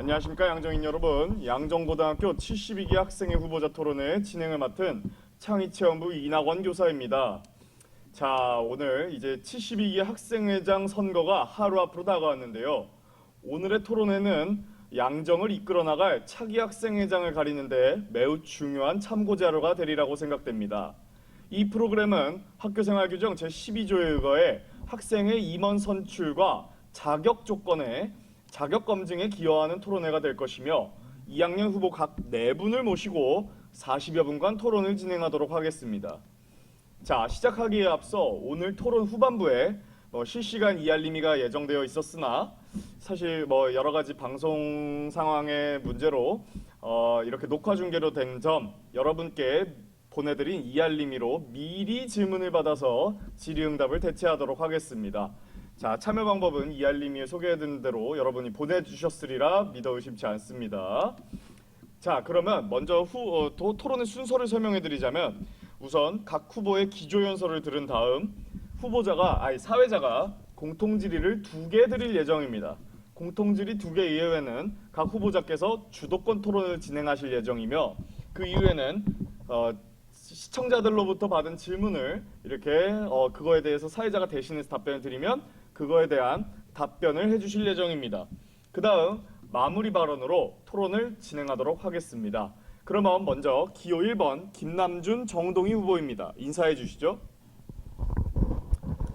안녕하십니까 양정인 여러분. 양정고등학교 72기 학생회 후보자 토론회 진행을 맡은 창의체험부 이낙원 교사입니다. 자, 오늘 이제 72기 학생회장 선거가 하루 앞으로 다가왔는데요. 오늘의 토론회는 양정을 이끌어 나갈 차기 학생회장을 가리는데 매우 중요한 참고 자료가 되리라고 생각됩니다. 이 프로그램은 학교생활규정 제12조에 의거해 학생회 임원 선출과 자격 조건에 자격 검증에 기여하는 토론회가 될 것이며 2학년 후보 각 4분을 모시고 40여 분간 토론을 진행하도록 하겠습니다. 자, 시작하기에 앞서 오늘 토론 후반부에 실시간 이알림이가 예정되어 있었으나 사실 여러 가지 방송 상황의 문제로 이렇게 녹화 중계로 된 점 여러분께 보내드린 이알림이로 미리 질문을 받아서 질의응답을 대체하도록 하겠습니다. 자, 참여 방법은 이알림이에 소개해드린 대로 여러분이 보내주셨으리라 믿어 의심치 않습니다. 자, 그러면 먼저 토론의 순서를 설명해드리자면 우선 각 후보의 기조연설을 들은 다음 사회자가 공통질의를 2개 드릴 예정입니다. 공통질의 2개 이후에는 각 후보자께서 주도권 토론을 진행하실 예정이며 그 이후에는 시청자들로부터 받은 질문을 이렇게 그거에 대해서 사회자가 대신해서 답변을 드리면 그거에 대한 답변을 해주실 예정입니다. 그 다음 마무리 발언으로 토론을 진행하도록 하겠습니다. 그러면 먼저 기호 1번 김남준, 정동희 후보입니다. 인사해 주시죠.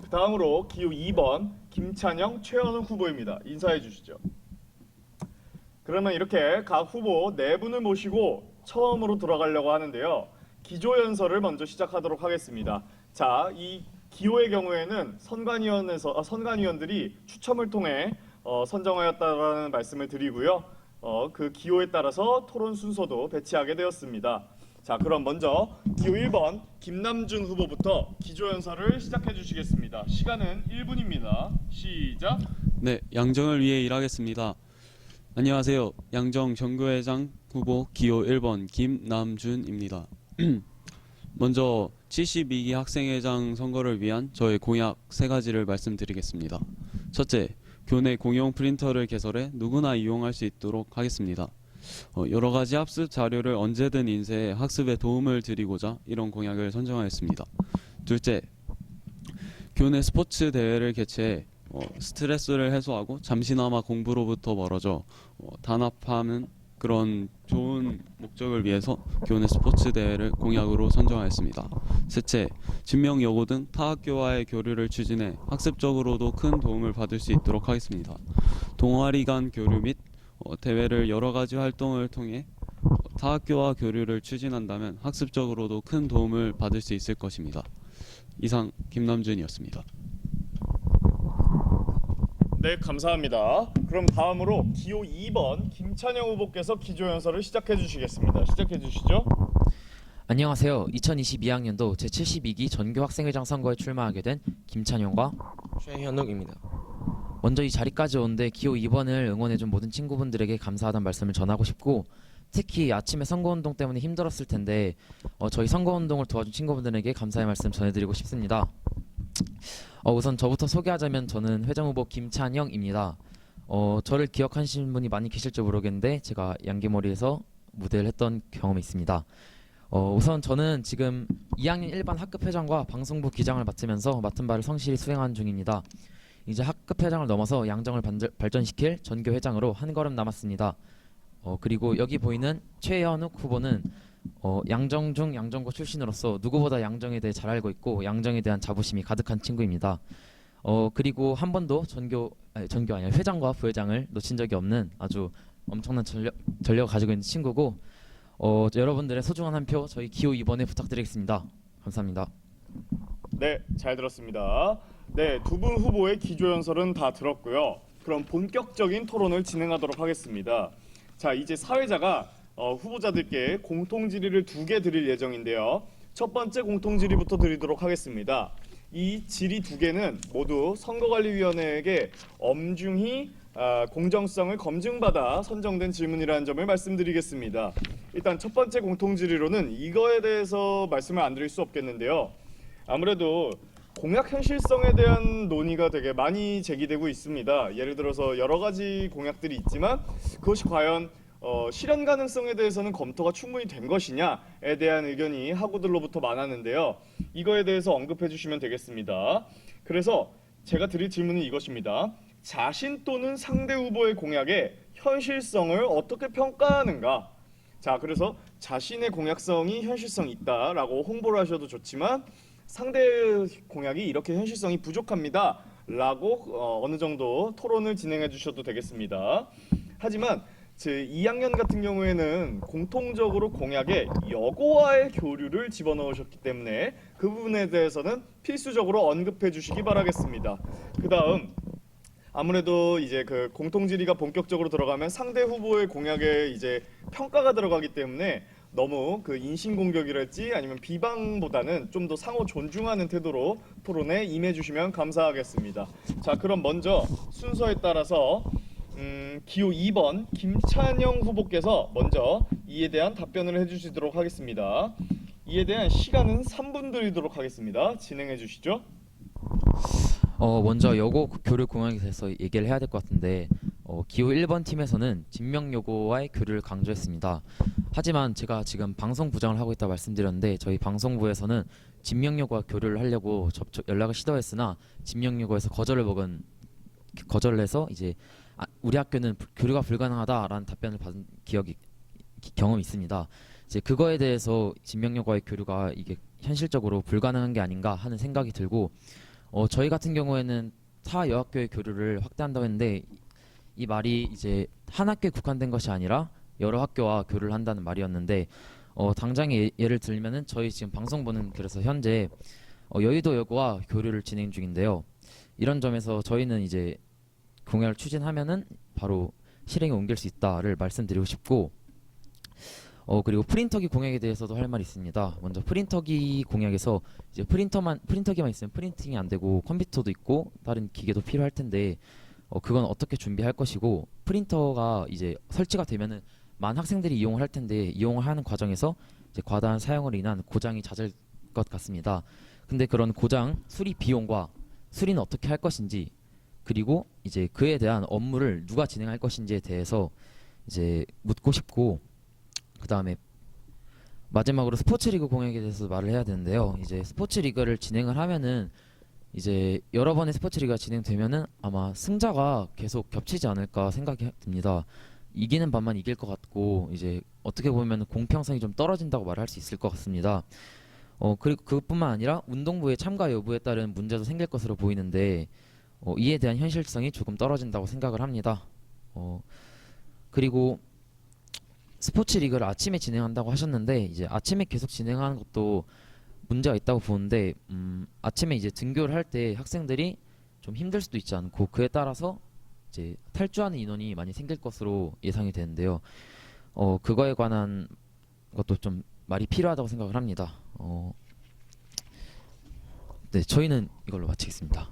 그 다음으로 기호 2번 김찬영, 최현욱 후보입니다. 인사해 주시죠. 그러면 이렇게 각 후보 4분을 모시고 처음으로 들어가려고 하는데요. 기조연설을 먼저 시작하도록 하겠습니다. 자, 이 기호의 경우에는 선관위원들이 추첨을 통해 선정하였다라는 말씀을 드리고요. 그 기호에 따라서 토론 순서도 배치하게 되었습니다. 자, 그럼 먼저 기호 1번 김남준 후보부터 기조연설을 시작해 주시겠습니다. 시간은 1분입니다. 시작. 네, 양정을 위해 일하겠습니다. 안녕하세요. 양정 정교회장 후보 기호 1번 김남준입니다. 먼저 72기 학생회장 선거를 위한 저의 공약 3가지를 말씀드리겠습니다. 첫째, 교내 공용 프린터를 개설해 누구나 이용할 수 있도록 하겠습니다. 여러 가지 학습 자료를 언제든 인쇄해 학습에 도움을 드리고자 이런 공약을 선정하였습니다. 둘째, 교내 스포츠 대회를 개최해 스트레스를 해소하고 잠시나마 공부로부터 멀어져 단합하는 그런 좋은 목적을 위해서 교내 스포츠 대회를 공약으로 선정하였습니다. 셋째, 진명 여고 등 타 학교와의 교류를 추진해 학습적으로도 큰 도움을 받을 수 있도록 하겠습니다. 동아리 간 교류 및 대회를 여러 가지 활동을 통해 타 학교와 교류를 추진한다면 학습적으로도 큰 도움을 받을 수 있을 것입니다. 이상 김남준이었습니다. 네, 감사합니다. 그럼 다음으로 기호 2번 김찬영 후보께서 기조연설을 시작해 주시겠습니다. 시작해 주시죠. 안녕하세요. 2022학년도 제72기 전교학생회장 선거에 출마하게 된 김찬용과 최현욱입니다. 먼저 이 자리까지 오는데 기호 2번을 응원해준 모든 친구분들에게 감사하다는 말씀을 전하고 싶고 특히 아침에 선거운동 때문에 힘들었을 텐데 저희 선거운동을 도와준 친구분들에게 감사의 말씀 전해드리고 싶습니다. 우선 저부터 소개하자면 저는 회장 후보 김찬영입니다. 저를 기억하시는 분이 많이 계실지 모르겠는데 제가 양기머리에서 무대를 했던 경험이 있습니다. 우선 저는 지금 2학년 1반 학급회장과 방송부 기장을 맡으면서 맡은 바를 성실히 수행하는 중입니다. 이제 학급회장을 넘어서 양정을 발전시킬 전교회장으로 한 걸음 남았습니다. 그리고 여기 보이는 최현욱 후보는 양정 중 양정고 출신으로서 누구보다 양정에 대해 잘 알고 있고 양정에 대한 자부심이 가득한 친구입니다. 그리고 한 번도 회장과 부회장을 놓친 적이 없는 아주 엄청난 전력을 가지고 있는 친구고 여러분들의 소중한 한 표 저희 기호 2번에 부탁드리겠습니다. 감사합니다. 네, 잘 들었습니다. 네, 2분 후보의 기조연설은 다 들었고요. 그럼 본격적인 토론을 진행하도록 하겠습니다. 자, 이제 사회자가 후보자들께 공통질의를 2개 드릴 예정인데요. 첫 번째 공통질의부터 드리도록 하겠습니다. 이 질의 2개는 모두 선거관리위원회에게 엄중히 공정성을 검증받아 선정된 질문이라는 점을 말씀드리겠습니다. 일단 첫 번째 공통질의로는 이거에 대해서 말씀을 안 드릴 수 없겠는데요. 아무래도 공약 현실성에 대한 논의가 되게 많이 제기되고 있습니다. 예를 들어서 여러 가지 공약들이 있지만 그것이 과연 실현 가능성에 대해서는 검토가 충분히 된 것이냐에 대한 의견이 학우들로부터 많았는데요. 이거에 대해서 언급해 주시면 되겠습니다. 그래서 제가 드릴 질문은 이것입니다. 자신 또는 상대 후보의 공약의 현실성을 어떻게 평가하는가? 자, 그래서 자신의 공약성이 현실성이 있다라고 홍보를 하셔도 좋지만 상대 공약이 이렇게 현실성이 부족합니다 라고 어느 정도 토론을 진행해 주셔도 되겠습니다. 하지만 제 2학년 같은 경우에는 공통적으로 공약에 여고와의 교류를 집어넣으셨기 때문에 그 부분에 대해서는 필수적으로 언급해 주시기 바라겠습니다. 그 다음 아무래도 이제 그 공통질의가 본격적으로 들어가면 상대 후보의 공약에 이제 평가가 들어가기 때문에 너무 그 인신공격이랄지 아니면 비방보다는 좀 더 상호 존중하는 태도로 토론에 임해 주시면 감사하겠습니다. 자, 그럼 먼저 순서에 따라서 기호 2번 김찬영 후보께서 먼저 이에 대한 답변을 해주시도록 하겠습니다. 이에 대한 시간은 3분 드리도록 하겠습니다. 진행해 주시죠. 먼저 여고 교류 공약에 대해서 얘기를 해야 될 것 같은데 기호 1번 팀에서는 진명여고와의 교류를 강조했습니다. 하지만 제가 지금 방송 부장을 하고 있다고 말씀드렸는데 저희 방송부에서는 진명여고와 교류를 하려고 연락을 시도했으나 진명여고에서 거절을 해서 이제 우리 학교는 교류가 불가능하다라는 답변을 받은 경험이 있습니다. 이제 그거에 대해서 진명여고와의 교류가 이게 현실적으로 불가능한 게 아닌가 하는 생각이 들고 저희 같은 경우에는 타 여학교의 교류를 확대한다고 했는데 이 말이 이제 한 학교에 국한된 것이 아니라 여러 학교와 교류를 한다는 말이었는데 당장의 예를 들면은 저희 지금 방송부는 그래서 현재 여의도 여고와 교류를 진행 중인데요. 이런 점에서 저희는 이제 공약을 추진하면은 바로 실행에 옮길 수 있다를 말씀드리고 싶고 그리고 프린터기 공약에 대해서도 할 말이 있습니다. 먼저 프린터기 공약에서 이제 프린터기만 있으면 프린팅이 안 되고 컴퓨터도 있고 다른 기계도 필요할 텐데 그건 어떻게 준비할 것이고 프린터가 이제 설치가 되면은 많은 학생들이 이용을 할 텐데 이용을 하는 과정에서 이제 과다한 사용으로 인한 고장이 잦을 것 같습니다. 근데 그런 고장 수리 비용과 수리는 어떻게 할 것인지 그리고 이제 그에 대한 업무를 누가 진행할 것인지에 대해서 이제 묻고 싶고 그 다음에 마지막으로 스포츠리그 공약에 대해서 말을 해야 되는데요. 이제 스포츠리그를 진행을 하면은 이제 여러 번의 스포츠리그가 진행되면은 아마 승자가 계속 겹치지 않을까 생각이 듭니다. 이기는 반만 이길 것 같고 이제 어떻게 보면 공평성이 좀 떨어진다고 말할 수 있을 것 같습니다. 그리고 그것뿐만 아니라 운동부의 참가 여부에 따른 문제도 생길 것으로 보이는데 이에 대한 현실성이 조금 떨어진다고 생각을 합니다. 그리고 스포츠 리그를 아침에 진행한다고 하셨는데 이제 아침에 계속 진행하는 것도 문제가 있다고 보는데 아침에 이제 등교를 할 때 학생들이 좀 힘들 수도 있지 않고 그에 따라서 이제 탈주하는 인원이 많이 생길 것으로 예상이 되는데요. 그거에 관한 것도 좀 말이 필요하다고 생각을 합니다. 네, 저희는 이걸로 마치겠습니다.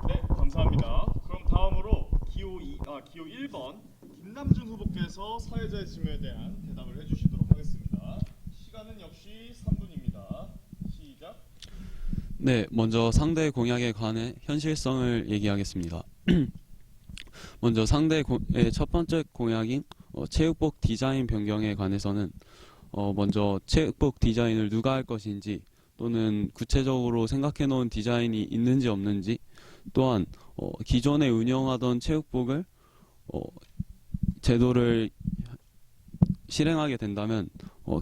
네, 감사합니다. 그럼 다음으로 기호 1번 김남준 후보께서 사회자의 질문에 대한 대답을 해주시도록 하겠습니다. 시간은 역시 3분입니다. 시작. 네, 먼저 상대 공약에 관해 현실성을 얘기하겠습니다. 먼저 상대의 첫 번째 공약인 체육복 디자인 변경에 관해서는 먼저 체육복 디자인을 누가 할 것인지 또는 구체적으로 생각해 놓은 디자인이 있는지 없는지 또한 기존에 운영하던 체육복을 제도를 실행하게 된다면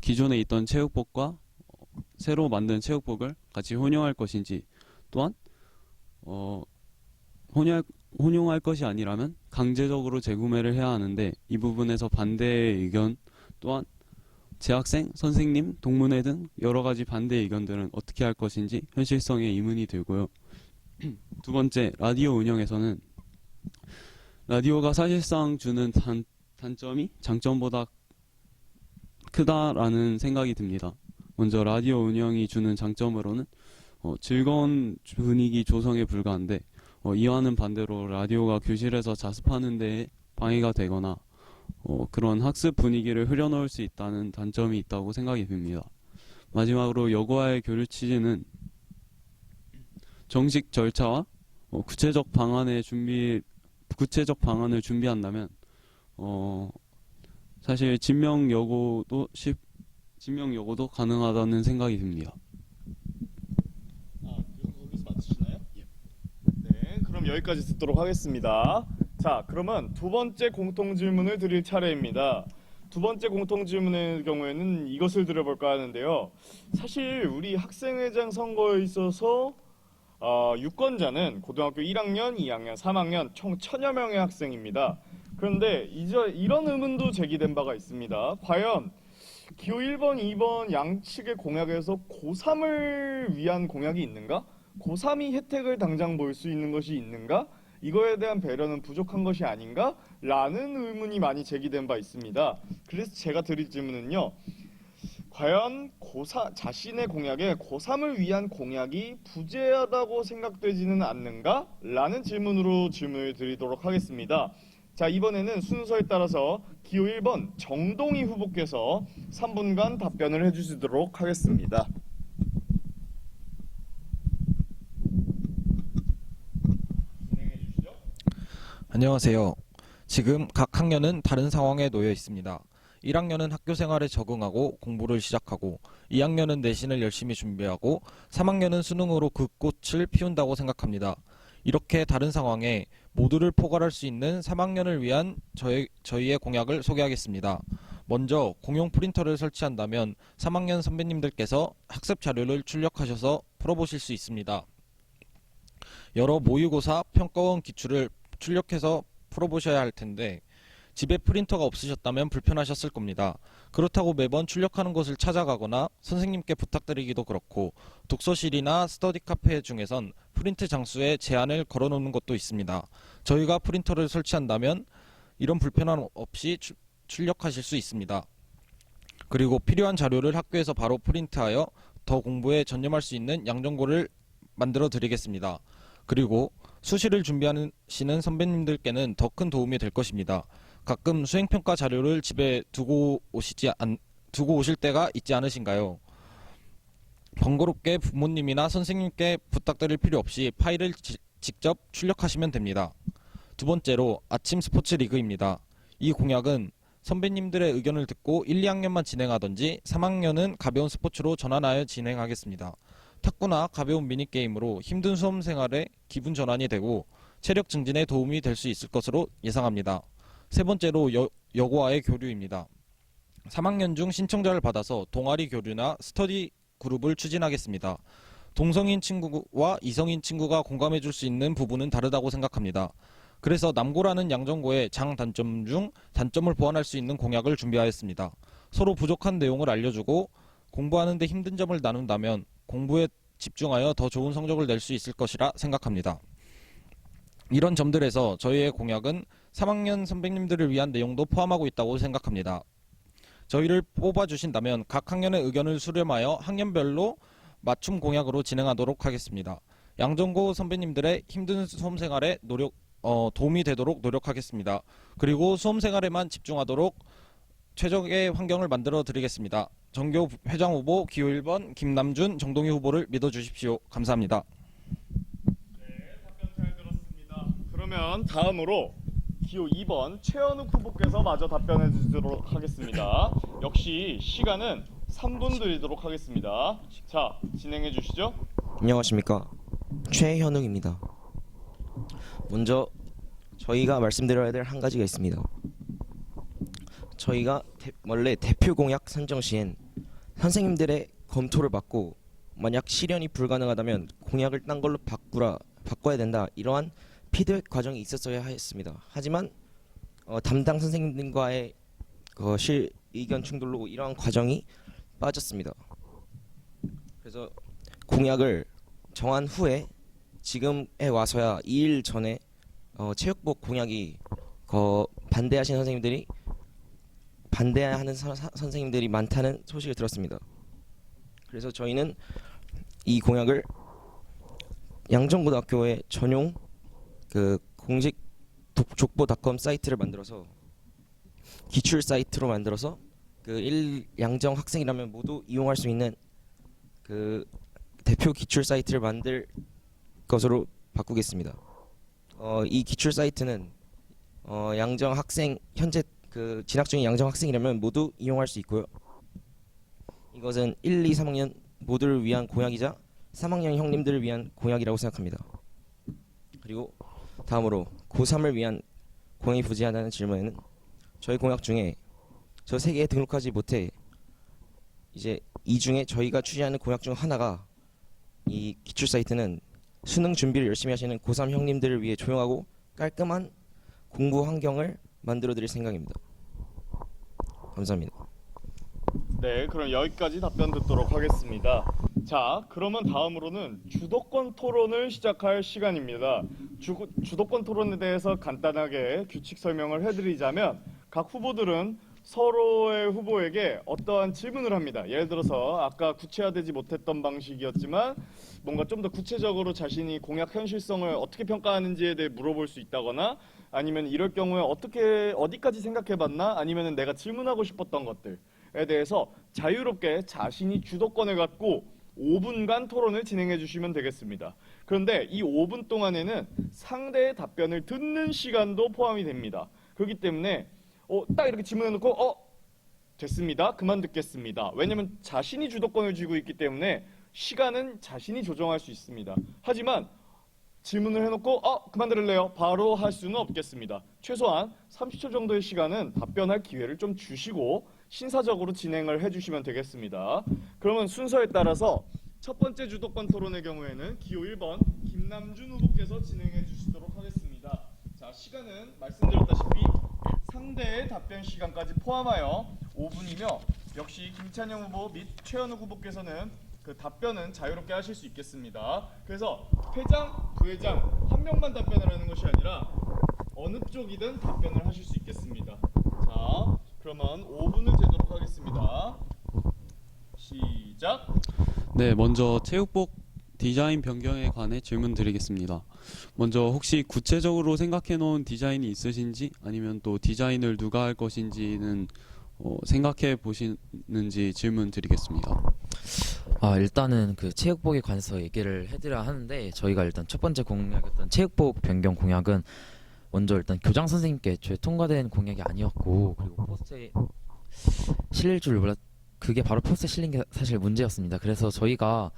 기존에 있던 체육복과 새로 만든 체육복을 같이 혼용할 것인지 또한 혼용할 것이 아니라면 강제적으로 재구매를 해야 하는데 이 부분에서 반대의 의견 또한 재학생, 선생님, 동문회 등 여러 가지 반대 의견들은 어떻게 할 것인지 현실성에 의문이 들고요. 두 번째, 라디오 운영에서는 라디오가 사실상 주는 단점이 장점보다 크다라는 생각이 듭니다. 먼저 라디오 운영이 주는 장점으로는 즐거운 분위기 조성에 불과한데 이와는 반대로 라디오가 교실에서 자습하는 데 방해가 되거나 그런 학습 분위기를 흐려놓을 수 있다는 단점이 있다고 생각이 듭니다. 마지막으로 여고와의 교류 취지는 정식 절차와 구체적 방안을 준비한다면 사실 진명 여고도 가능하다는 생각이 듭니다. 거기서 맞추시나요? 네, 그럼 여기까지 듣도록 하겠습니다. 자, 그러면 두 번째 공통 질문을 드릴 차례입니다. 두 번째 공통 질문의 경우에는 이것을 드려볼까 하는데요. 사실 우리 학생회장 선거에 있어서 유권자는 고등학교 1학년, 2학년, 3학년 총 1000여 명의 학생입니다. 그런데 이제 이런 의문도 제기된 바가 있습니다. 과연 기호 1번, 2번 양측의 공약에서 고3을 위한 공약이 있는가? 고3이 혜택을 당장 볼 수 있는 것이 있는가? 이거에 대한 배려는 부족한 것이 아닌가? 라는 의문이 많이 제기된 바 있습니다. 그래서 제가 드릴 질문은요. 과연 자신의 공약에 고3을 위한 공약이 부재하다고 생각되지는 않는가? 라는 질문으로 질문을 드리도록 하겠습니다. 자, 이번에는 순서에 따라서 기호 1번 정동희 후보께서 3분간 답변을 해주시도록 하겠습니다. 진행해 주시죠. 안녕하세요. 지금 각 학년은 다른 상황에 놓여 있습니다. 1학년은 학교 생활에 적응하고 공부를 시작하고 2학년은 내신을 열심히 준비하고 3학년은 수능으로 그 꽃을 피운다고 생각합니다. 이렇게 다른 상황에 모두를 포괄할 수 있는 3학년을 위한 저희의 공약을 소개하겠습니다. 먼저 공용 프린터를 설치한다면 3학년 선배님들께서 학습 자료를 출력하셔서 풀어보실 수 있습니다. 여러 모의고사, 평가원 기출을 출력해서 풀어보셔야 할 텐데 집에 프린터가 없으셨다면 불편하셨을 겁니다. 그렇다고 매번 출력하는 곳을 찾아가거나 선생님께 부탁드리기도 그렇고 독서실이나 스터디 카페 중에선 프린트 장수에 제한을 걸어놓는 것도 있습니다. 저희가 프린터를 설치한다면 이런 불편함 없이 출력하실 수 있습니다. 그리고 필요한 자료를 학교에서 바로 프린트하여 더 공부에 전념할 수 있는 양정고를 만들어 드리겠습니다. 그리고 수시를 준비하시는 선배님들께는 더 큰 도움이 될 것입니다. 가끔 수행평가 자료를 집에 두고 오실 때가 있지 않으신가요? 번거롭게 부모님이나 선생님께 부탁드릴 필요 없이 파일을 직접 출력하시면 됩니다. 두 번째로 아침 스포츠 리그입니다. 이 공약은 선배님들의 의견을 듣고 1, 2학년만 진행하던지 3학년은 가벼운 스포츠로 전환하여 진행하겠습니다. 탁구나 가벼운 미니게임으로 힘든 수험 생활에 기분 전환이 되고 체력 증진에 도움이 될 수 있을 것으로 예상합니다. 세 번째로 여고와의 교류입니다. 3학년 중 신청자를 받아서 동아리 교류나 스터디 그룹을 추진하겠습니다. 동성인 친구와 이성인 친구가 공감해 줄 수 있는 부분은 다르다고 생각합니다. 그래서 남고라는 양정고의 장단점 중 단점을 보완할 수 있는 공약을 준비하였습니다. 서로 부족한 내용을 알려주고 공부하는 데 힘든 점을 나눈다면 공부에 집중하여 더 좋은 성적을 낼 수 있을 것이라 생각합니다. 이런 점들에서 저희의 공약은 3학년 선배님들을 위한 내용도 포함하고 있다고 생각합니다. 저희를 뽑아주신다면 각 학년의 의견을 수렴하여 학년별로 맞춤 공약으로 진행하도록 하겠습니다. 양정고 선배님들의 힘든 수험생활에 도움이 되도록 노력하겠습니다. 그리고 수험생활에만 집중하도록 최적의 환경을 만들어 드리겠습니다. 정교 회장 후보 기호 1번 김남준, 정동희 후보를 믿어주십시오. 감사합니다. 네, 답변 잘 들었습니다. 그러면 다음으로 기호 2번 최현욱 후보께서 마저 답변해 주도록 하겠습니다. 역시 시간은 3분 드리도록 하겠습니다. 자, 진행해 주시죠. 안녕하십니까, 최현욱입니다. 먼저 저희가 말씀드려야 될 한 가지가 있습니다. 저희가 원래 대표 공약 선정 시엔 선생님들의 검토를 받고 만약 실현이 불가능하다면 공약을 딴 걸로 바꿔야 된다, 이러한 피드백 과정이 있었어야 했습니다. 하지만 담당 선생님들과의 의견 충돌로 이러한 과정이 빠졌습니다. 그래서 공약을 정한 후에 지금에 와서야 2일 전에 체육복 공약이 반대하시는 선생님들이 반대하는 선생님들이 많다는 소식을 들었습니다. 그래서 저희는 이 공약을 양정고등학교의 전용 공식 족보닷컴 사이트를 만들어서 기출 사이트로 만들어서 양정 학생이라면 모두 이용할 수 있는 대표 기출 사이트를 만들 것으로 바꾸겠습니다. 이 기출 사이트는 양정 학생 현재 진학 중인 양정 학생이라면 모두 이용할 수 있고요. 이것은 1, 2, 3학년 모두를 위한 공약이자 3학년 형님들을 위한 공약이라고 생각합니다. 그리고 다음으로 고3을 위한 공약이 부재하다는 질문에는 저희 공약 중에 저 3개에 등록하지 못해 이제 이 중에 저희가 추진하는 공약 중 하나가 이 기출 사이트는 수능 준비를 열심히 하시는 고3 형님들을 위해 조용하고 깔끔한 공부 환경을 만들어 드릴 생각입니다. 감사합니다. 네, 그럼 여기까지 답변 듣도록 하겠습니다. 자, 그러면 다음으로는 주도권 토론을 시작할 시간입니다. 주도권 토론에 대해서 간단하게 규칙 설명을 해드리자면 각 후보들은 서로의 후보에게 어떠한 질문을 합니다. 예를 들어서 아까 구체화되지 못했던 방식이었지만 뭔가 좀 더 구체적으로 자신이 공약 현실성을 어떻게 평가하는지에 대해 물어볼 수 있다거나 아니면 이럴 경우에 어디까지 생각해봤나 아니면 내가 질문하고 싶었던 것들에 대해서 자유롭게 자신이 주도권을 갖고 5분간 토론을 진행해 주시면 되겠습니다. 그런데 이 5분 동안에는 상대의 답변을 듣는 시간도 포함이 됩니다. 그렇기 때문에 딱 이렇게 질문해놓고 됐습니다. 그만 듣겠습니다. 왜냐하면 자신이 주도권을 쥐고 있기 때문에 시간은 자신이 조정할 수 있습니다. 하지만 질문을 해놓고 그만 들을래요. 바로 할 수는 없겠습니다. 최소한 30초 정도의 시간은 답변할 기회를 좀 주시고 신사적으로 진행을 해주시면 되겠습니다. 그러면 순서에 따라서 첫 번째 주도권 토론의 경우에는 기호 1번 김남준 후보께서 진행해 주시도록 하겠습니다. 자, 시간은 말씀드렸다시피 상대의 답변 시간까지 포함하여 5분이며 역시 김찬영 후보 및 최현욱 후보께서는 그 답변은 자유롭게 하실 수 있겠습니다. 그래서 회장, 부회장 한 명만 답변을 하는 것이 아니라 어느 쪽이든 답변을 하실 수 있겠습니다. 자, 그러면 5분을 재도록 하겠습니다. 시작. 네, 먼저 체육복 디자인 변경에 관해 질문 드리겠습니다. 먼저 혹시 구체적으로 생각해 놓은 디자인이 있으신지 아니면 또 디자인을 누가 할 것인지는 생각해 보시는지 질문 드리겠습니다. 일단은 그 체육복에 관해서 얘기를 해드려야 하는데 저희가 일단 첫 번째 공약이었던 체육복 변경 공약은 먼저 일단 교장 선생님께 애초에 통과된 공약이 아니었고 그리고 포스트에 실릴 줄 몰랐 그게 바로 포스트에 실린 게 사실 문제였습니다. 그래서 저희가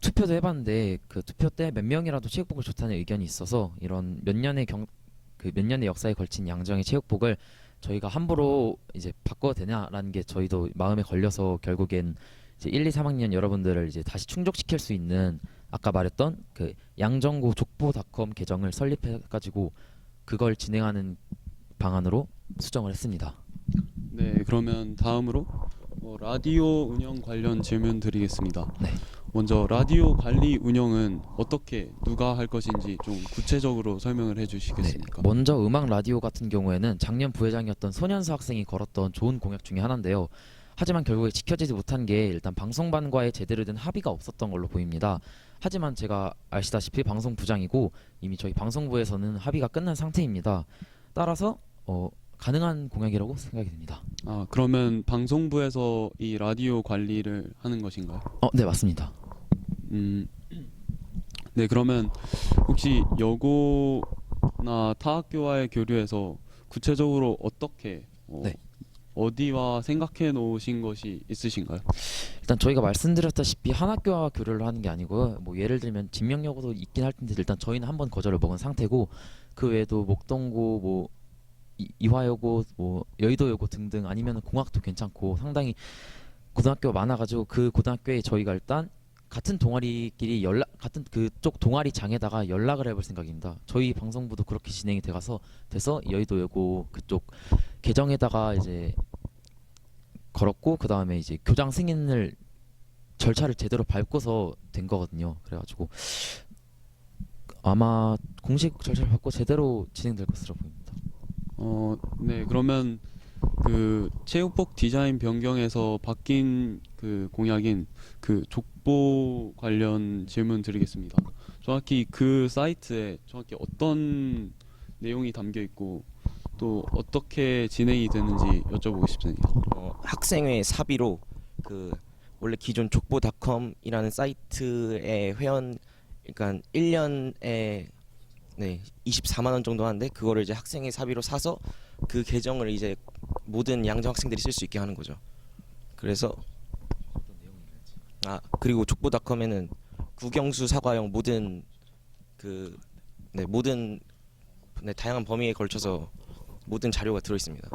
투표도 해봤는데 그 투표 때 몇 명이라도 체육복을 좋다는 의견이 있어서 이런 몇 년의 역사에 걸친 양정의 체육복을 저희가 함부로 이제 바꿔도 되냐라는 게 저희도 마음에 걸려서 결국엔 이제 1, 2, 3학년 여러분들을 이제 다시 충족시킬 수 있는 아까 말했던 그 양정고 족보닷컴 계정을 설립해가지고 그걸 진행하는 방안으로 수정을 했습니다. 네, 그러면 다음으로 라디오 운영 관련 질문 드리겠습니다. 네. 먼저 라디오 관리 운영은 어떻게 누가 할 것인지 좀 구체적으로 설명을 해주시겠습니까? 먼저 음악 라디오 같은 경우에는 작년 부회장이었던 손현수 학생이 걸었던 좋은 공약 중에 하나인데요. 하지만 결국에 지켜지지 못한 게 일단 방송반과의 제대로 된 합의가 없었던 걸로 보입니다. 하지만 제가 아시다시피 방송부장이고 이미 저희 방송부에서는 합의가 끝난 상태입니다. 따라서 가능한 공약이라고 생각이 됩니다. 그러면 방송부에서 이 라디오 관리를 하는 것인가요? 네, 맞습니다. 네, 그러면 혹시 여고나 타 학교와의 교류에서 구체적으로 어떻게 네. 어디와 생각해 놓으신 것이 있으신가요? 일단 저희가 말씀드렸다시피 한 학교와 교류를 하는 게 아니고요. 뭐 예를 들면 진명여고도 있긴 할 텐데 일단 저희는 한번 거절을 먹은 상태고 그 외에도 목동고 뭐 이화여고 뭐 여의도여고 등등 아니면 공학도 괜찮고 상당히 고등학교가 많아가지고 그 고등학교에 저희가 일단 같은 동아리끼리 같은 그쪽 동아리장에다가 연락을 해볼 생각입니다. 저희 방송부도 그렇게 진행이 돼서 여의도여고 그쪽 계정에다가 이제 걸었고 그 다음에 이제 교장 승인을 절차를 제대로 밟고서 된 거거든요. 그래가지고 아마 공식 절차를 밟고 제대로 진행될 것으로 보입니다. 네, 그러면 그 체육복 디자인 변경에서 바뀐 그 공약인 그 족보 관련 질문 드리겠습니다. 정확히 그 사이트에 정확히 어떤 내용이 담겨 있고 또 어떻게 진행이 되는지 여쭤보고 싶습니다. 학생회 사비로 그 원래 기존 족보닷컴이라는 사이트의 회원 그러니까 1년에 네, 24만 원 정도 하는데 그거를 이제 학생의 사비로 사서 그 계정을 이제 모든 양정 학생들이 쓸 수 있게 하는 거죠. 그래서 그리고 족보닷컴에는 국영수 사과형 모든 모든 다양한 범위에 걸쳐서 모든 자료가 들어 있습니다.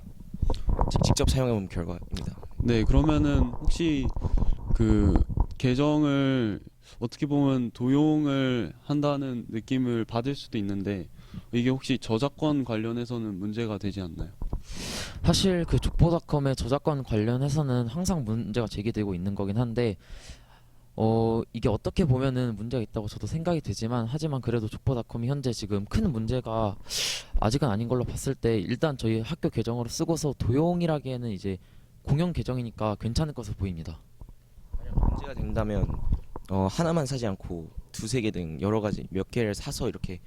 직접 사용해 본 결과입니다. 네, 그러면은 혹시 그 계정을 어떻게 보면 도용을 한다는 느낌을 받을 수도 있는데 이게 혹시 저작권 관련해서는 문제가 되지 않나요? 사실 그 족보닷컴의 저작권 관련해서는 항상 문제가 제기되고 있는 거긴 한데 이게 어떻게 보면은 문제가 있다고 저도 생각이 되지만 하지만 그래도 족보닷컴이 현재 지금 큰 문제가 아직은 아닌 걸로 봤을 때 일단 저희 학교 계정으로 쓰고서 도용이라기에는 이제 공용 계정이니까 괜찮을 것으로 보입니다. 문제가 된다면 하나만 사지 않고 두세 개 등 여러 가지 몇 개를 사서 이렇게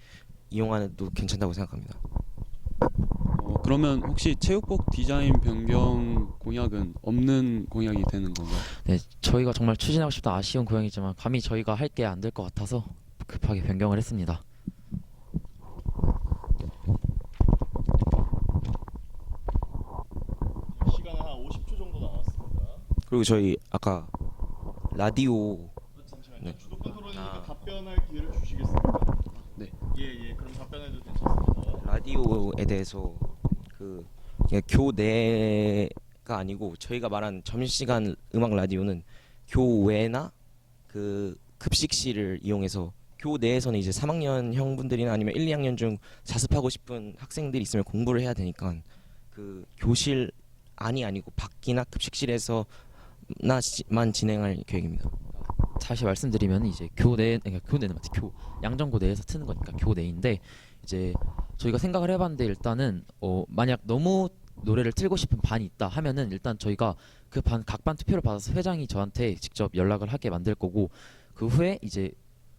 이용하도 괜찮다고 생각합니다. 그러면 혹시 체육복 디자인 변경 공약은 없는 공약이 되는 건가요? 네, 저희가 정말 추진하고 싶다 아쉬운 고양이지만 감히 저희가 할 게 안 될 것 같아서 급하게 변경을 했습니다. 시간은 한 50초 정도 남았습니다. 그리고 저희 아까 라디오 잠시만요. 네. 주도권 토론이니까 답변할 기회를 주시겠습니까? 네. 예. 그럼 답변해도 괜찮습니다. 라디오에 대해서 그냥 교내가 아니고 저희가 말한 점심시간 음악 라디오는 교외나 그 급식실을 이용해서 교내에서는 이제 3학년 형분들이나 아니면 1, 2학년 중 자습하고 싶은 학생들이 있으면 공부를 해야 되니까 그 교실 안이 아니고 밖이나 급식실에서만 진행할 계획입니다. 다시 말씀드리면 이제 그러니까 교내는 맞지 양정고 내에서 트는 거니까 교내인데 이제 저희가 생각을 해봤는데 일단은 만약 너무 노래를 틀고 싶은 반이 있다 하면은 일단 저희가 그 각 반 투표를 받아서 회장이 저한테 직접 연락을 하게 만들 거고 그 후에 이제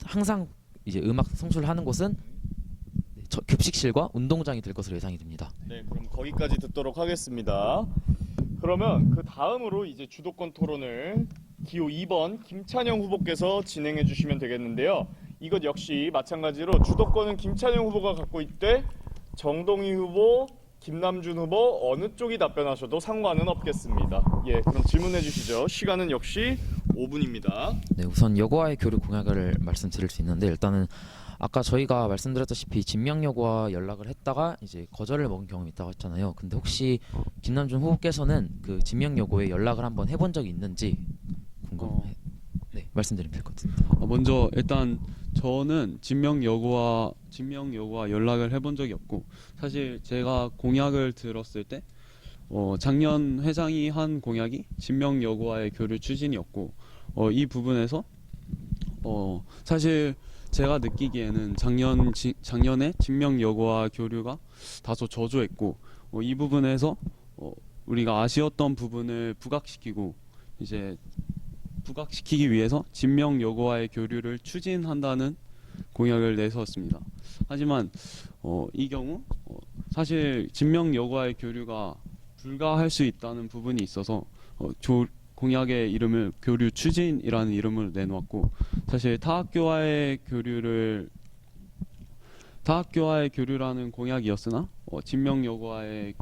항상 이제 음악 성수를 하는 곳은 급식실과 운동장이 될 것으로 예상이 됩니다. 네, 그럼 거기까지 듣도록 하겠습니다. 그러면 그 다음으로 이제 주도권 토론을 기호 2번 김찬영 후보께서 진행해 주시면 되겠는데요. 이것 역시 마찬가지로 주도권은 김찬영 후보가 갖고 있되 정동희 후보, 김남준 후보 어느 쪽이 답변하셔도 상관은 없겠습니다. 예, 그럼 질문해 주시죠. 시간은 역시 5분입니다. 네, 우선 여고와의 교류 공약을 말씀드릴 수 있는데 일단은 아까 저희가 말씀드렸다시피 진명여고와 연락을 했다가 이제 거절을 먹은 경험이 있다고 했잖아요. 근데 혹시 김남준 후보께서는 그 진명여고에 연락을 한번 해본 적이 있는지 궁금해. 네, 말씀드리면 될 것 같습니다. 먼저 일단 저는 진명여고와 연락을 해본 적이 없고 사실 제가 공약을 들었을 때 작년 회장이 한 공약이 진명여고와의 교류 추진이었고 이 부분에서 사실 제가 느끼기에는 작년에 진명여고와 교류가 다소 저조했고 이 부분에서 우리가 아쉬웠던 부분을 부각시키기 위해서 진명여고와의 교류를 추진한다는 공약을 내세웠습니다. 하지만 이 경우 사실 진명여고와의 교류가 불가할 수 있다는 부분이 있어서 공약의 이름을 교류 추진이라는 이름을 내놓았고 사실 타학교와의 교류라는 공약이었으나 진명여고와의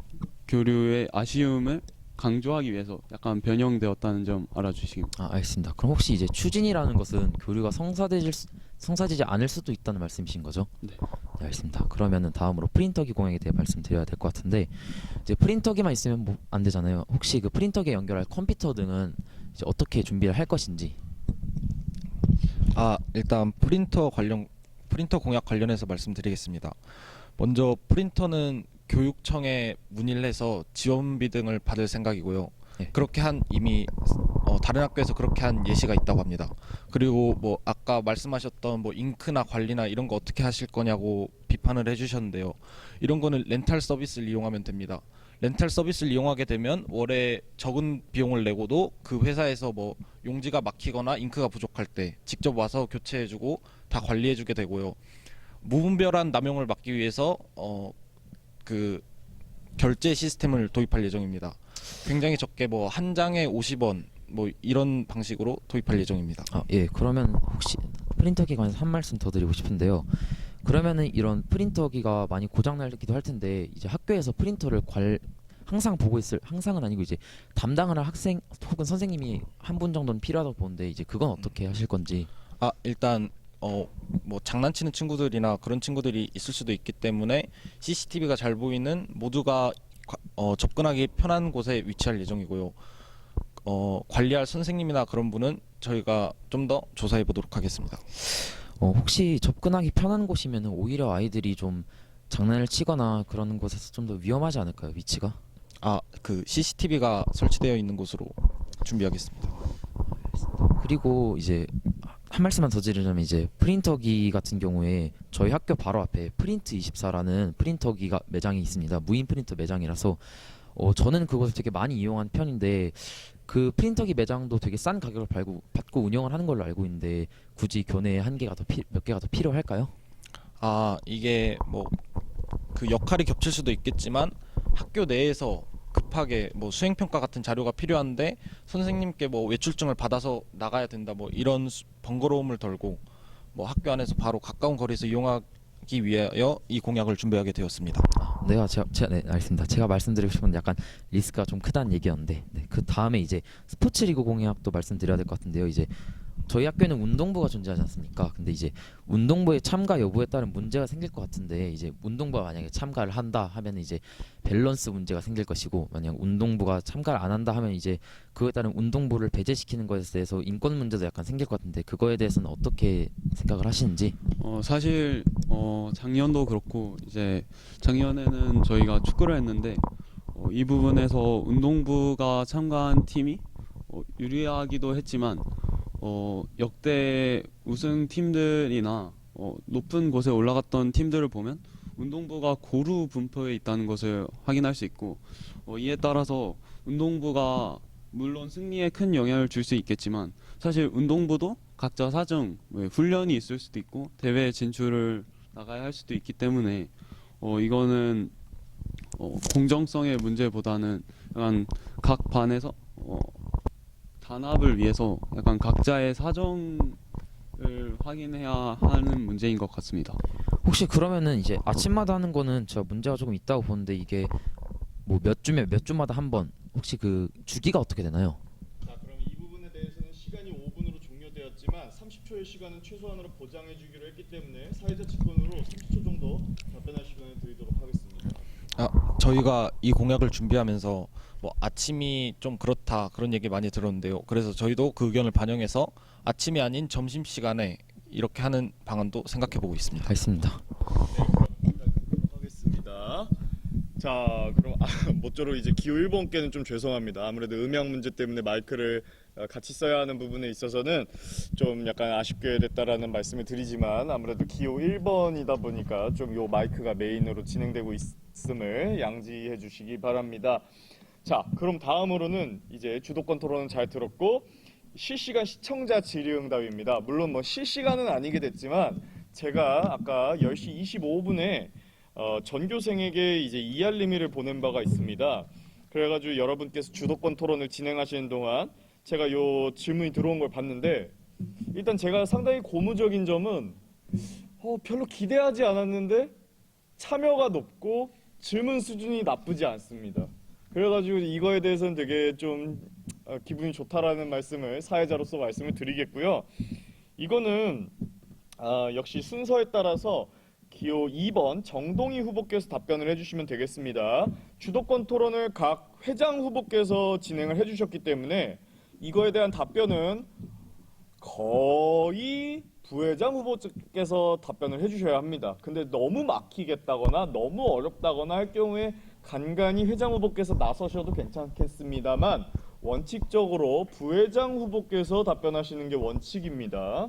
교류의 아쉬움을 강조하기 위해서 약간 변형되었다는 점 알아주시기 바랍니다. 알겠습니다. 그럼 혹시 이제 추진이라는 것은 교류가 성사되지 않을 수도 있다는 말씀이신 거죠? 네. 네, 알겠습니다. 그러면은 다음으로 프린터기 공약에 대해 말씀드려야 될 것 같은데 이제 프린터기만 있으면 뭐 안 되잖아요. 혹시 그 프린터기에 연결할 컴퓨터 등은 이제 어떻게 준비를 할 것인지. 일단 프린터 공약 관련해서 말씀드리겠습니다. 먼저 프린터는 교육청에 문의를 해서 지원비 등을 받을 생각이고요. 네. 그렇게 한 이미 다른 학교에서 그렇게 한 예시가 있다고 합니다. 그리고 뭐 아까 말씀하셨던 뭐 잉크나 관리나 이런 거 어떻게 하실 거냐고 비판을 해주셨는데요. 이런 거는 렌탈 서비스를 이용하면 됩니다. 렌탈 서비스를 이용하게 되면 월에 적은 비용을 내고도 그 회사에서 뭐 용지가 막히거나 잉크가 부족할 때 직접 와서 교체해주고 다 관리해주게 되고요. 무분별한 남용을 막기 위해서 그 결제 시스템을 도입할 예정입니다. 굉장히 적게 뭐 한 장에 50원 뭐 이런 방식으로 도입할 예정입니다. 예, 그러면 혹시 프린터기에 관해서 한 말씀 더 드리고 싶은데요. 그러면은 이런 프린터기가 많이 고장 나기도 할 텐데 이제 학교에서 프린터를 항상 보고 있을 항상은 아니고 이제 담당을 할 학생 혹은 선생님이 한 분 정도는 필요하다고 보는데 이제 그건 어떻게 하실 건지. 일단 뭐 장난치는 친구들이나 그런 친구들이 있을 수도 있기 때문에 CCTV가 잘 보이는 모두가 접근하기 편한 곳에 위치할 예정이고요. 관리할 선생님이나 그런 분은 저희가 좀 더 조사해 보도록 하겠습니다. 혹시 접근하기 편한 곳이면 오히려 아이들이 좀 장난을 치거나 그러는 곳에서 좀 더 위험하지 않을까요, 위치가? 그 CCTV가 설치되어 있는 곳으로 준비하겠습니다. 그리고 이제 한 말씀만 더 드리자면 이제 프린터기 같은 경우에 저희 학교 바로 앞에 프린트24라는 프린터기가 매장이 있습니다. 무인 프린터 매장이라서 저는 그것을 되게 많이 이용한 편인데 그 프린터기 매장도 되게 싼 가격을 받고 운영을 하는 걸로 알고 있는데 굳이 교내에 몇 개가 더 필요할까요? 이게 뭐 그 역할이 겹칠 수도 있겠지만 학교 내에서 급하게 뭐 수행평가 같은 자료가 필요한데 선생님께 뭐 외출증을 받아서 나가야 된다 뭐 이런 번거로움을 덜고 뭐 학교 안에서 바로 가까운 거리에서 이용하기 위하여 이 공약을 준비하게 되었습니다. 네, 알겠습니다. 제가 말씀드리고 싶은 건 약간 리스크가 좀 크다는 얘기였는데 그 다음에 이제 스포츠리그 공약도 말씀드려야 될 것 같은데요. 이제 저희 학교에는 운동부가 존재하지 않습니까? 근데 이제 운동부의 참가 여부에 따른 문제가 생길 것 같은데 이제 운동부가 만약에 참가를 한다 하면 이제 밸런스 문제가 생길 것이고 만약 운동부가 참가를 안 한다 하면 이제 그거에 따른 운동부를 배제시키는 것에 대해서 인권 문제도 약간 생길 것 같은데 그거에 대해서는 어떻게 생각을 하시는지? 사실 작년도 그렇고 이제 작년에는 저희가 축구를 했는데 이 부분에서 운동부가 참가한 팀이 유리하기도 했지만 역대 우승 팀들이나 높은 곳에 올라갔던 팀들을 보면 운동부가 고루 분포해 있다는 것을 확인할 수 있고 이에 따라서 운동부가 물론 승리에 큰 영향을 줄 수 있겠지만 사실 운동부도 각자 사정 훈련이 있을 수도 있고 대회 진출을 나가야 할 수도 있기 때문에 이거는 공정성의 문제보다는 약간 각 반에서 단합을 위해서 약간 각자의 사정을 확인해야 하는 문제인 것 같습니다. 혹시 그러면은 이제 아침마다 하는 거는 제가 문제가 조금 있다고 보는데 이게 뭐 몇 주마다 한 번 혹시 그 주기가 어떻게 되나요? 자, 그럼 이 부분에 대해서는 시간이 5분으로 종료되었지만 30초의 시간은 최소한으로 보장해 주기로 했기 때문에 사회자 측근으로 30초 정도 답변할 시간을 드리도록 하겠습니다. 저희가 이 공약을 준비하면서 뭐 아침이 좀 그렇다 그런 얘기 많이 들었는데요. 그래서 저희도 그 의견을 반영해서 아침이 아닌 점심 시간에 이렇게 하는 방안도 생각해 보고 있습니다. 알겠습니다. 하겠습니다. 자, 그럼 모쪼록 이제 기호 1번께는 좀 죄송합니다. 아무래도 음향 문제 때문에 마이크를 같이 써야 하는 부분에 있어서는 좀 약간 아쉽게 됐다라는 말씀을 드리지만 아무래도 기호 1번이다 보니까 좀 요 마이크가 메인으로 진행되고 있음을 양지해 주시기 바랍니다. 자, 그럼 다음으로는 이제 주도권 토론은 잘 들었고 실시간 시청자 질의응답입니다. 물론 뭐 실시간은 아니게 됐지만 제가 아까 10시 25분에 전교생에게 이제 이알림이를 보낸 바가 있습니다. 그래가지고 여러분께서 주도권 토론을 진행하시는 동안 제가 요 질문이 들어온 걸 봤는데 일단 제가 상당히 고무적인 점은 별로 기대하지 않았는데 참여가 높고 질문 수준이 나쁘지 않습니다. 그래가지고 이거에 대해서는 되게 좀 기분이 좋다라는 말씀을 사회자로서 말씀을 드리겠고요. 이거는 역시 순서에 따라서 기호 2번 정동희 후보께서 답변을 해주시면 되겠습니다. 주도권 토론을 각 회장 후보께서 진행을 해주셨기 때문에 이거에 대한 답변은 거의 부회장 후보께서 답변을 해주셔야 합니다. 근데 너무 막히겠다거나 너무 어렵다거나 할 경우에 간간히 회장 후보께서 나서셔도 괜찮겠습니다만 원칙적으로 부회장 후보께서 답변하시는 게 원칙입니다.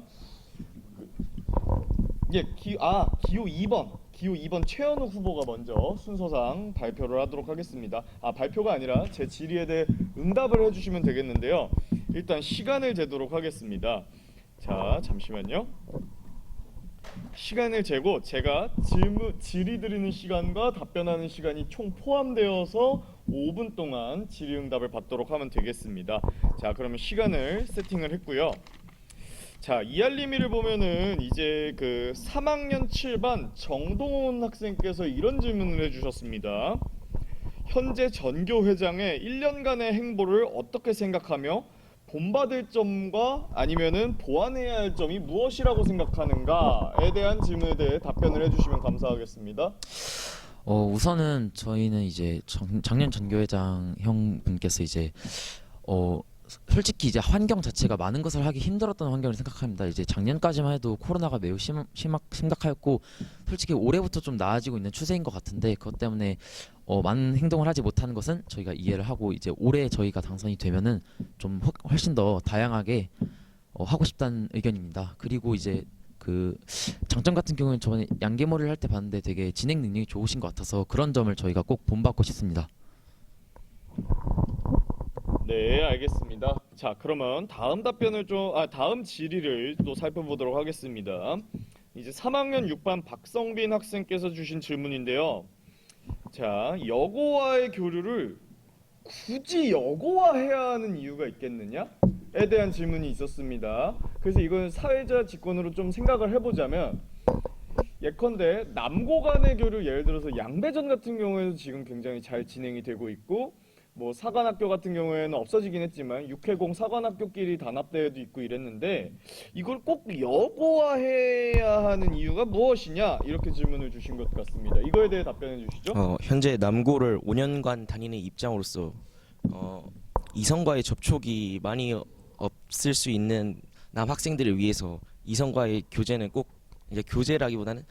기호 2번 최현우 후보가 먼저 순서상 발표를 하도록 하겠습니다. 발표가 아니라 제 질의에 대해 응답을 해주시면 되겠는데요. 일단 시간을 재도록 하겠습니다. 자, 잠시만요. 시간을 재고 제가 질의 드리는 시간과 답변하는 시간이 총 포함되어서 5분 동안 질의응답을 받도록 하면 되겠습니다. 자, 그러면 시간을 세팅을 했고요. 자, 이알림이를 보면은 이제 그 3학년 7반 정동훈 학생께서 이런 질문을 해주셨습니다. 현재 전교 회장의 1년간의 행보를 어떻게 생각하며 본받을 점과 아니면은 보완해야 할 점이 무엇이라고 생각하는가에 대한 질문에 대해 답변을 해주시면 감사하겠습니다. 우선은 저희는 이제 작년 전교회장 형분께서 이제 솔직히 이제 환경 자체가 많은 것을 하기 힘들었던 환경을 생각합니다. 이제 작년까지만 해도 코로나가 매우 심각하였고 솔직히 올해부터 좀 나아지고 있는 추세인 것 같은데 그것 때문에 많은 행동을 하지 못하는 것은 저희가 이해를 하고 이제 올해 저희가 당선이 되면은 좀 훨씬 더 다양하게 하고 싶다는 의견입니다. 그리고 이제 그 장점 같은 경우는 저번에 양계머리를 할 때 봤는데 되게 진행 능력이 좋으신 것 같아서 그런 점을 저희가 꼭 본받고 싶습니다. 네, 알겠습니다. 자, 그러면 다음 답변을 다음 질의를 또 살펴보도록 하겠습니다. 이제 3학년 6반 박성빈 학생께서 주신 질문인데요. 자, 여고와의 교류를 굳이 여고화해야 하는 이유가 있겠느냐에 대한 질문이 있었습니다. 그래서 이건 사회자 직권으로 좀 생각을 해보자면 예컨대 남고 간의 교류, 예를 들어서 양배전 같은 경우에도 지금 굉장히 잘 진행이 되고 있고 뭐 사관학교 같은 경우에는 없어지긴 했지만 육해공 사관학교끼리 단합대회도 있고 이랬는데 이걸 꼭 여고화해야 하는 이유가 무엇이냐 이렇게 질문을 주신 것 같습니다. 이거에 대해 답변해 주시죠. 현재 남고를 5년간 다니는 입장으로서 이성과의 접촉이 많이 없을 수 있는 남 학생들을 위해서 이성과의 교제는 꼭 이제 교제라기보다는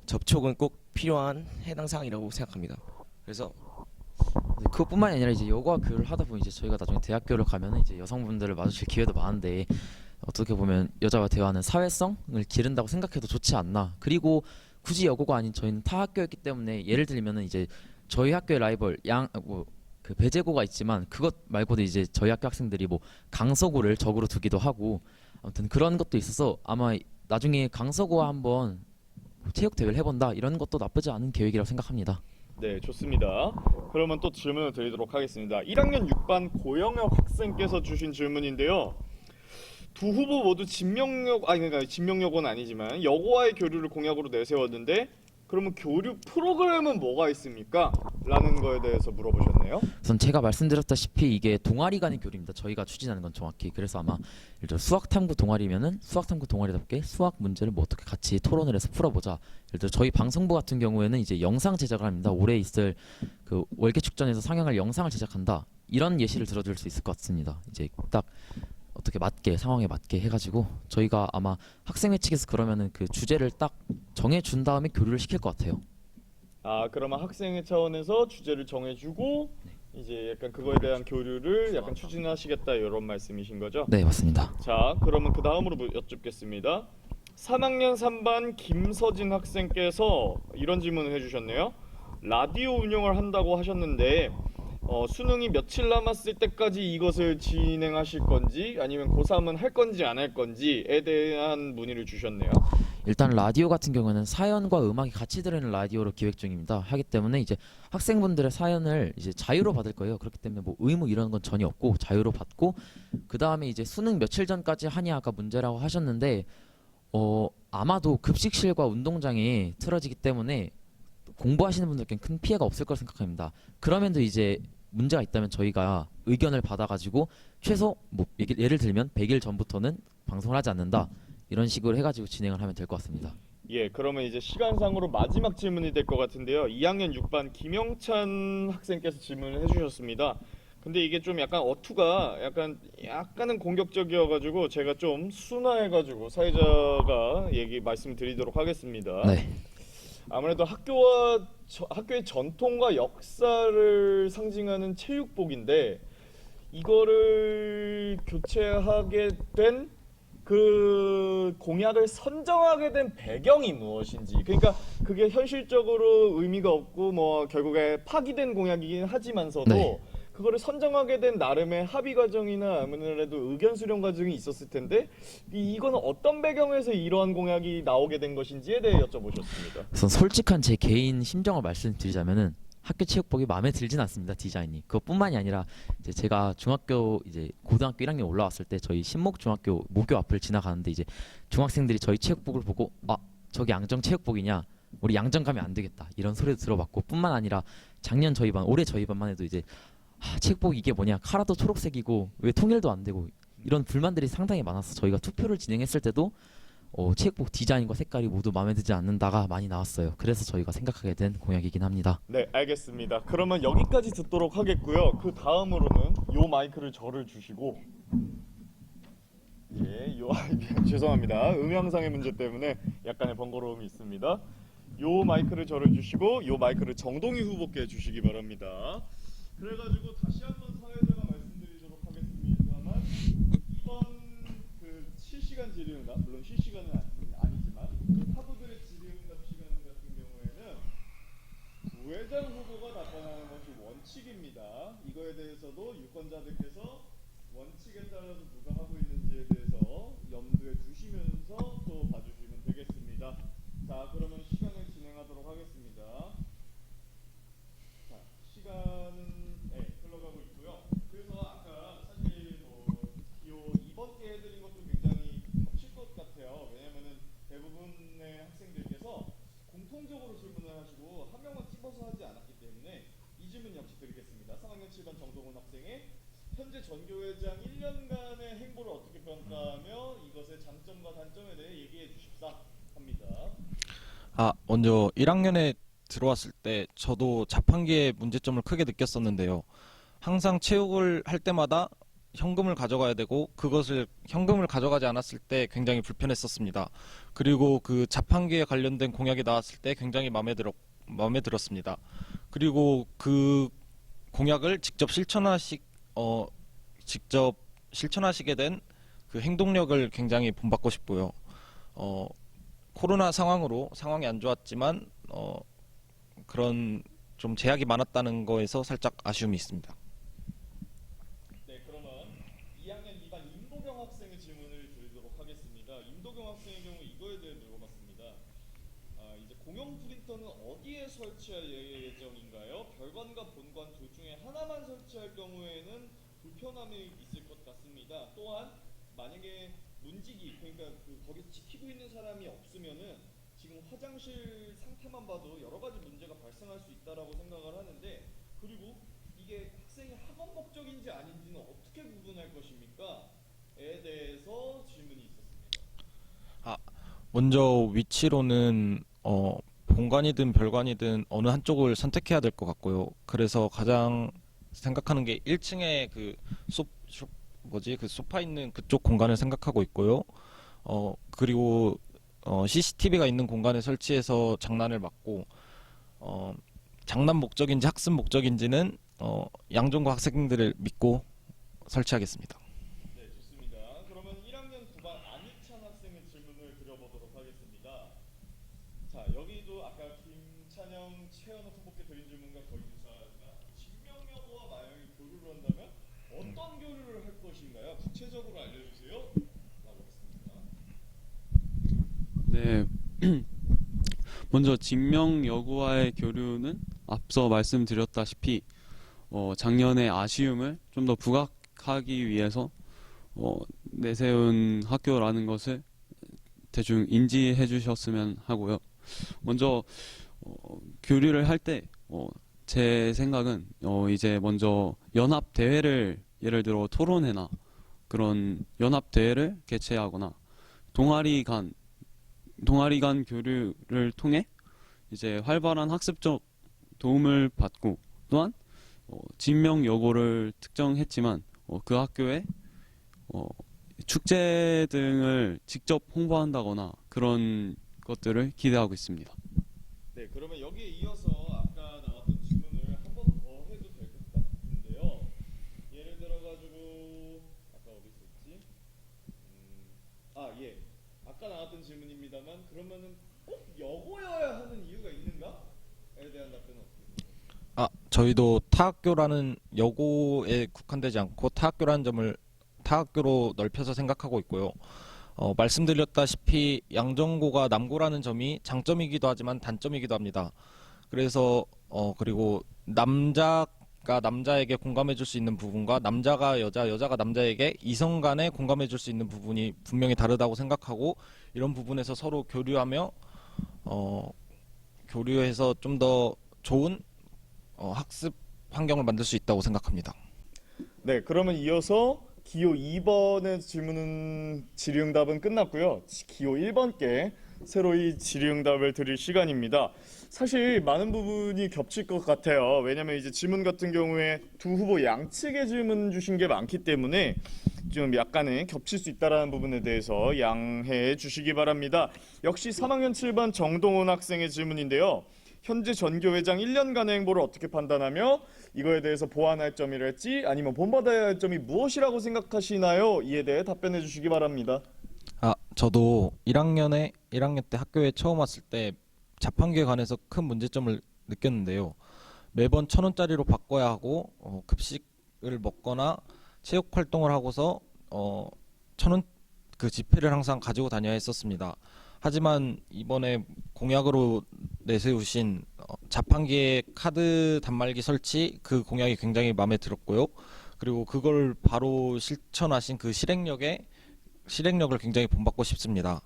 접촉은 꼭 필요한 해당 사항이라고 생각합니다. 그래서 그것뿐만이 아니라 이제 여고와 교류를 하다 보면 이제 저희가 나중에 대학교를 가면은 이제 여성분들을 마주칠 기회도 많은데 어떻게 보면 여자와 대화하는 사회성을 기른다고 생각해도 좋지 않나. 그리고 굳이 여고가 아닌 저희는 타 학교였기 때문에 예를 들면은 이제 저희 학교의 라이벌 그 배제고가 있지만 그것 말고도 이제 저희 학교 학생들이 뭐 강서고를 적으로 두기도 하고 아무튼 그런 것도 있어서 아마 나중에 강서고와 한번 체육 대회를 해본다 이런 것도 나쁘지 않은 계획이라고 생각합니다. 네, 좋습니다. 그러면 또 질문을 드리도록 하겠습니다. 1학년 6반 고영혁 학생께서 주신 질문인데요. 두 후보 모두 그러니까 진명여고는 아니지만 여고와의 교류를 공약으로 내세웠는데 그러면 교류 프로그램은 뭐가 있습니까? 라는 거에 대해서 물어보셨네요. 우선 제가 말씀드렸다시피 이게 동아리 간의 교류입니다. 저희가 추진하는 건 정확히. 그래서 아마 예를 들어 수학탐구 동아리면은 수학탐구 동아리답게 수학 문제를 뭐 어떻게 같이 토론을 해서 풀어보자. 예를 들어 저희 방송부 같은 경우에는 이제 영상 제작을 합니다. 올해 있을 그 월계 축전에서 상영할 영상을 제작한다. 이런 예시를 들어줄 수 있을 것 같습니다. 이제 딱 어떻게 맞게 상황에 맞게 해가지고 저희가 아마 학생회 측에서 그러면은 그 주제를 딱 정해준 다음에 교류를 시킬 것 같아요. 아, 그러면 학생회 차원에서 주제를 정해주고 이제 약간 그거에 대한 교류를 약간 추진하시겠다 이런 말씀이신 거죠? 네, 맞습니다. 자, 그러면 그 다음으로 여쭙겠습니다. 3학년 3반 김서진 학생께서 이런 질문을 해주셨네요. 라디오 운영을 한다고 하셨는데 수능이 며칠 남았을 때까지 이것을 진행하실 건지 아니면 고3은 할 건지 안 할 건지에 대한 문의를 주셨네요. 일단 라디오 같은 경우는 사연과 음악이 같이 들어있는 라디오로 기획 중입니다. 하기 때문에 이제 학생분들의 사연을 이제 자유로 받을 거예요. 그렇기 때문에 뭐 의무 이런 건 전혀 없고 자유로 받고 그 다음에 이제 수능 며칠 전까지 하냐가 문제라고 하셨는데 아마도 급식실과 운동장에 틀어지기 때문에 공부하시는 분들께는 큰 피해가 없을 거라 생각합니다. 그러면도 이제 문제가 있다면 저희가 의견을 받아가지고 최소 뭐 예를 들면 100일 전부터는 방송을 하지 않는다 이런 식으로 해가지고 진행을 하면 될 것 같습니다. 예, 그러면 이제 시간상으로 마지막 질문이 될 것 같은데요. 2학년 6반 김영찬 학생께서 질문을 해주셨습니다. 근데 이게 좀 약간 어투가 약간은 공격적이어가지고 제가 좀 순화해가지고 사회자가 말씀드리도록 하겠습니다. 네. 아무래도 학교의 전통과 역사를 상징하는 체육복인데 이거를 교체하게 된 그 공약을 선정하게 된 배경이 무엇인지, 그러니까 그게 현실적으로 의미가 없고 뭐 결국에 파기된 공약이긴 하지만서도 네. 그거를 선정하게 된 나름의 합의 과정이나 아무래도 의견 수렴 과정이 있었을 텐데 이거는 어떤 배경에서 이러한 공약이 나오게 된 것인지에 대해 여쭤보셨습니다. 우선 솔직한 제 개인 심정을 말씀드리자면은 학교 체육복이 마음에 들진 않습니다. 디자인이. 그것뿐만이 아니라 이제 제가 중학교 이제 고등학교 1학년 올라왔을 때 저희 신목 중학교 모교 앞을 지나가는데 이제 중학생들이 저희 체육복을 보고 아 저기 양정 체육복이냐 우리 양정 가면 안 되겠다 이런 소리도 들어봤고 뿐만 아니라 작년 저희 반 올해 저희 반만 해도 이제 체육복 이게 뭐냐 카라도 초록색이고 왜 통일도 안 되고 이런 불만들이 상당히 많아서 저희가 투표를 진행했을 때도 체육복 디자인과 색깔이 모두 마음에 들지 않는다가 많이 나왔어요. 그래서 저희가 생각하게 된 공약이긴 합니다. 네, 알겠습니다. 그러면 여기까지 듣도록 하겠고요. 그 다음으로는 요 마이크를 저를 주시고 죄송합니다. 음향상의 문제 때문에 약간의 번거로움이 있습니다. 요 마이크를 저를 주시고 요 마이크를 정동희 후보께 주시기 바랍니다. 그래가지고 다시 한번 사회자가 말씀드리도록 하겠습니다만 이번 그 실시간 질의응답 물론 실시간은 아니지만 학우들의 질의응답 시간 같은 경우에는 부회장 후보가 답변하는 것이 원칙입니다. 이거에 대해서도 유권자들께서 원칙에 따라서 누가 하고 있는지에 대해서 염두에 두시면서 또 봐주시면 되겠습니다. 자, 그러면 시간을 진행하도록 하겠습니다. 자, 시간은 흘러가고 있고요. 그래서 아까 사실 기호 2번께 해드린 것도 굉장히 겹칠 것 같아요. 왜냐면은 대부분의 학생들께서 공통적으로 질문을 하시고 한 명만 찝어서 하지 않았기 때문에 이 질문 역시 드리겠습니다. 3학년 7반 정동훈 학생의 현재 전교회장 1년간의 행보를 어떻게 평가하며 이것의 장점과 단점에 대해 얘기해 주십사 합니다. 먼저 1학년에 들어왔을 때 저도 자판기의 문제점을 크게 느꼈었는데요. 항상 체육을 할 때마다 현금을 가져가야 되고 그것을 현금을 가져가지 않았을 때 굉장히 불편했었습니다. 그리고 그 자판기에 관련된 공약이 나왔을 때 굉장히 마음에 들었습니다. 그리고 그 공약을 직접 실천하시게 된 그 행동력을 굉장히 본받고 싶고요. 코로나 상황으로 상황이 안 좋았지만 그런 좀 제약이 많았다는 거에서 살짝 아쉬움이 있습니다. 네, 그러면 2학년 2반 임도경 학생의 질문을 드리도록 하겠습니다. 임도경 학생의 경우 이거에 대해 물어봤습니다. 이제 공용 프린터는 어디에 설치할 예정인가요? 별관과 본관 둘 중에 하나만 설치할 경우에는 불편함이 있을 것 같습니다. 또한 만약에 문지기 그러니까 거기서 지키고 있는 사람이 없으면은 지금 화장실 상태만 봐도 여러 가지 문제가 발생할 수 있다라고 생각을 하는데 그리고 이게 학생이 학업 목적인지 아닌지는 어떻게 구분할 것입니까?에 대해서 질문이 있었습니다. 먼저 위치로는 본관이든 별관이든 어느 한쪽을 선택해야 될 것 같고요. 그래서 가장 생각하는 게 1층에 그 소파 있는 그쪽 공간을 생각하고 있고요. 그리고 CCTV가 있는 공간에 설치해서 장난을 막고 장난 목적인지 학습 목적인지는 양종과 학생들을 믿고 설치하겠습니다. 네, 좋습니다. 그러면 1학년 9반 안희찬 학생의 질문을 드려보도록 하겠습니다. 자, 여기도 아까 김찬영, 최현우 후보께 드린 질문과 거의 유사하지만 진명 여부와 만약에 교류를 한다면 어떤 교류를 할 것인가요? 구체적으로 알려주세요. 라고 했습니다. 네. 먼저 진명 여구와의 교류는 앞서 말씀드렸다시피 작년의 아쉬움을 좀 더 부각하기 위해서 내세운 학교라는 것을 대충 인지해 주셨으면 하고요. 먼저 교류를 할 때 제 생각은 이제 먼저 연합 대회를 예를 들어 토론회나 그런 연합 대회를 개최하거나 동아리 간 교류를 통해 이제 활발한 학습적 도움을 받고 또한 진명 여고를 특정했지만 그 학교에 축제 등을 직접 홍보한다거나 그런 것들을 기대하고 있습니다. 네, 그러면 여기에 이어서 아까 나왔던 질문을 한 번 더 해도 될 것 같은데요. 예를 들어가지고 아까 어디 있었지? 예. 아까 나왔던 질문입니다만 그러면은 꼭 여고여야 하는 이유가 있는가?에 대한 답변은 어떻게 됩니까? 저희도 타학교라는 여고에 국한되지 않고 타학교라는 점을 타학교로 넓혀서 생각하고 있고요. 말씀드렸다시피 양정고가 남고라는 점이 장점이기도 하지만 단점이기도 합니다. 그래서 그리고 남자가 남자에게 공감해줄 수 있는 부분과 남자가 여자, 여자가 남자에게 이성 간에 공감해줄 수 있는 부분이 분명히 다르다고 생각하고 이런 부분에서 서로 교류하며 교류해서 좀 더 좋은 학습 환경을 만들 수 있다고 생각합니다. 네, 그러면 이어서 기호 2번의 질의응답은 끝났고요. 기호 1번께 새로이 질의응답을 드릴 시간입니다. 사실 많은 부분이 겹칠 것 같아요. 왜냐면 이제 질문 같은 경우에 두 후보 양측의 질문 주신 게 많기 때문에 좀 약간은 겹칠 수 있다라는 부분에 대해서 양해해 주시기 바랍니다. 역시 3학년 7반 정동원 학생의 질문인데요. 현재 전교회장 1년간의 행보를 어떻게 판단하며 이거에 대해서 보완할 점이랄지 아니면 본받아야 할 점이 무엇이라고 생각하시나요? 이에 대해 답변해 주시기 바랍니다. 저도 1학년 때 학교에 처음 왔을 때 자판기에 관해서 큰 문제점을 느꼈는데요. 매번 1,000원짜리로 바꿔야 하고 급식을 먹거나 체육 활동을 하고서 1,000원 그 지폐를 항상 가지고 다녀야 했었습니다. 하지만 이번에 공약으로 내세우신 자판기에 카드 단말기 설치 그 공약이 굉장히 마음에 들었고요. 그리고 그걸 바로 실천하신 그 실행력을 굉장히 본받고 싶습니다.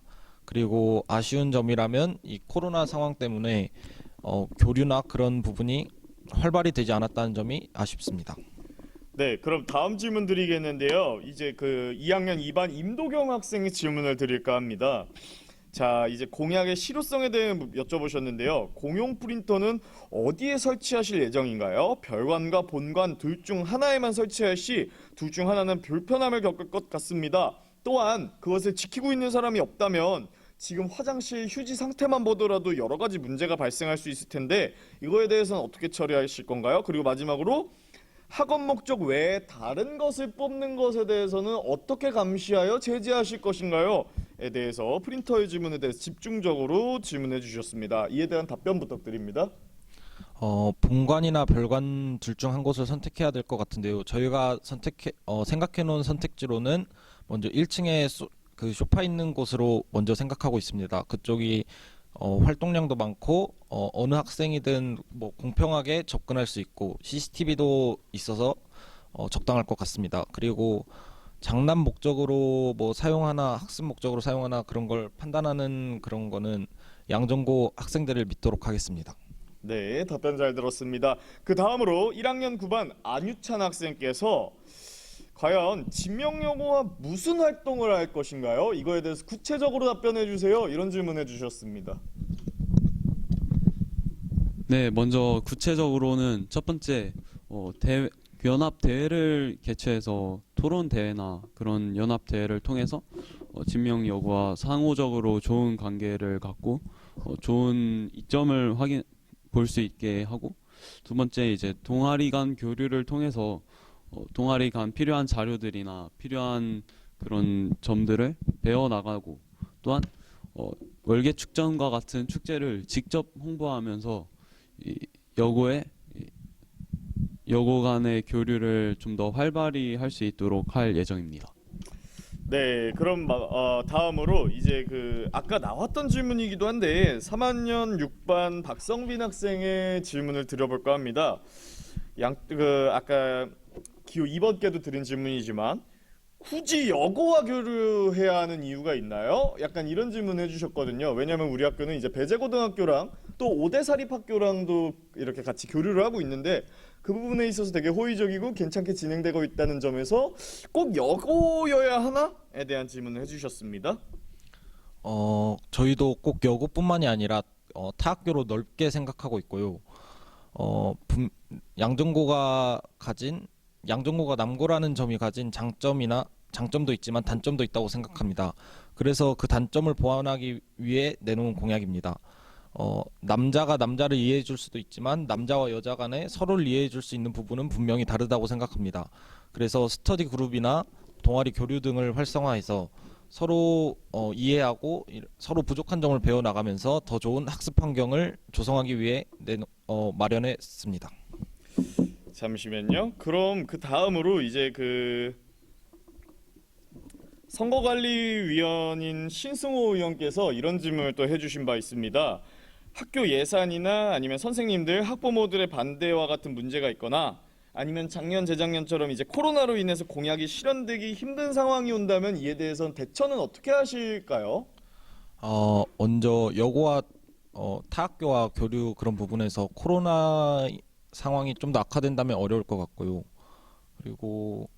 그리고 아쉬운 점이라면 이 코로나 상황 때문에 교류나 그런 부분이 활발히 되지 않았다는 점이 아쉽습니다. 네, 그럼 다음 질문 드리겠는데요. 이제 그 2학년 2반 임도경 학생의 질문을 드릴까 합니다. 자, 이제 공약의 실효성에 대해 여쭤보셨는데요. 공용 프린터는 어디에 설치하실 예정인가요? 별관과 본관 둘 중 하나에만 설치할 시 둘 중 하나는 불편함을 겪을 것 같습니다. 또한 그것을 지키고 있는 사람이 없다면 지금 화장실 휴지 상태만 보더라도 여러 가지 문제가 발생할 수 있을 텐데 이거에 대해서는 어떻게 처리하실 건가요? 그리고 마지막으로 학업 목적 외에 다른 것을 뽑는 것에 대해서는 어떻게 감시하여 제재하실 것인가요? 에 대해서 프린터의 질문에 대해서 집중적으로 질문해 주셨습니다. 이에 대한 답변 부탁드립니다. 본관이나 별관 둘 중 한 곳을 선택해야 될 것 같은데요. 저희가 생각해 놓은 선택지로는 먼저 1층에 그 소파 있는 곳으로 먼저 생각하고 있습니다. 그쪽이 활동량도 많고 어느 학생이든 뭐 공평하게 접근할 수 있고 CCTV도 있어서 적당할 것 같습니다. 그리고 장난 목적으로 뭐 사용하나 학습 목적으로 사용하나 그런 걸 판단하는 그런 거는 양정고 학생들을 믿도록 하겠습니다. 네, 답변 잘 들었습니다. 그 다음으로 1학년 9반 안유찬 학생께서 과연 진명여고와 무슨 활동을 할 것인가요? 이거에 대해서 구체적으로 답변해 주세요. 이런 질문해 주셨습니다. 네, 먼저 구체적으로는 첫 번째 연합 대회를 개최해서 토론 대회나 그런 연합 대회를 통해서 진명 여고와 상호적으로 좋은 관계를 갖고 좋은 이점을 볼 수 있게 하고, 두 번째 이제 동아리 간 교류를 통해서 동아리 간 필요한 자료들이나 필요한 그런 점들을 배워 나가고, 또한 월계 축전과 같은 축제를 직접 홍보하면서 이 여고 간의 교류를 좀 더 활발히 할 수 있도록 할 예정입니다. 네, 그럼 다음으로 이제 아까 나왔던 질문이기도 한데 3학년 6반 박성빈 학생의 질문을 드려볼까 합니다. 아까 기호 2번께도 드린 질문이지만 굳이 여고와 교류해야 하는 이유가 있나요? 약간 이런 질문 해주셨거든요. 왜냐하면 우리 학교는 이제 배재고등학교랑 또 오대사립학교랑도 이렇게 같이 교류를 하고 있는데 그 부분에 있어서 되게 호의적이고 괜찮게 진행되고 있다는 점에서 꼭 여고여야 하나?에 대한 질문을 해주셨습니다. 저희도 꼭 여고뿐만이 아니라 타 학교로 넓게 생각하고 있고요. 양정고가 남고라는 점이 가진 장점도 있지만 단점도 있다고 생각합니다. 그래서 그 단점을 보완하기 위해 내놓은 공약입니다. 남자가 남자를 이해해 줄 수도 있지만 남자와 여자 간에 서로를 이해해 줄 수 있는 부분은 분명히 다르다고 생각합니다. 그래서 스터디 그룹이나 동아리 교류 등을 활성화해서 서로 이해하고 서로 부족한 점을 배워나가면서 더 좋은 학습 환경을 조성하기 위해 마련했습니다. 잠시만요. 그럼 그 다음으로 이제 선거관리위원인 신승호 의원께서 이런 질문을 또 해주신 바 있습니다. 학교 예산이나 아니면 선생님들, 학부모들의 반대와 같은 문제가 있거나 아니면 작년, 재작년처럼 이제 코로나로 인해서 공약이 실현되기 힘든 상황이 온다면 이에 대해서는 대처는 어떻게 하실까요? 먼저 여고와 타학교와 교류 그런 부분에서 코로나 상황이 좀 더 악화된다면 어려울 것 같고요. 그리고